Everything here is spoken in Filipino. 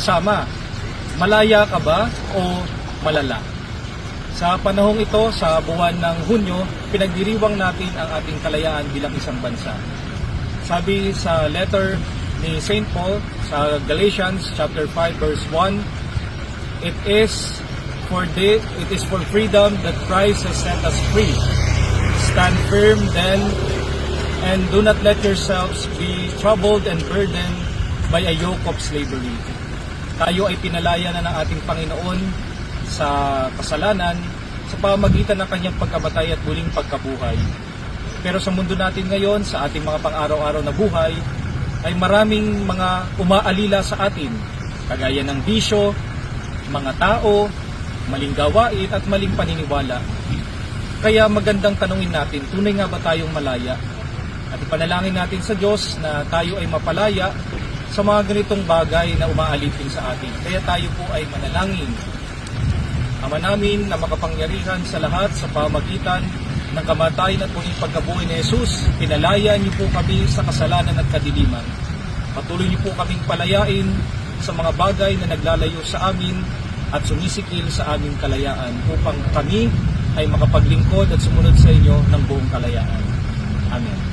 kasama. Malaya ka ba o malala? Sa panahong ito, sa buwan ng Hunyo, pinagdiriwang natin ang ating kalayaan bilang isang bansa. Sabi sa letter ni St. Paul sa Galatians chapter 5 verse 1, It is for freedom that Christ has set us free. Stand firm then, and do not let yourselves be troubled and burdened by a yoke of slavery. Tayo ay pinalaya na ng ating Panginoon sa kasalanan sa pamamagitan ng kanyang pagkamatay at muling pagkabuhay. Pero sa mundo natin ngayon, sa ating mga pang-araw-araw na buhay, ay maraming mga umaalila sa atin, kagaya ng bisyo, mga tao, maling gawain at maling paniniwala. Kaya magandang tanungin natin, tunay nga ba tayong malaya? At ipanalangin natin sa Diyos na tayo ay mapalaya sa mga ganitong bagay na umaalipin sa atin. Kaya tayo po ay manalangin. Ama namin na makapangyarihan sa lahat sa pamagitan ng kamatayan at muling pagkabuhay ni Jesus, pinalaya niyo po kami sa kasalanan at kadiliman. Patuloy niyo po kaming palayain sa mga bagay na naglalayo sa amin at sumisikil sa aming kalayaan upang kami ay makapaglingkod at sumunod sa inyo ng buong kalayaan. Amen.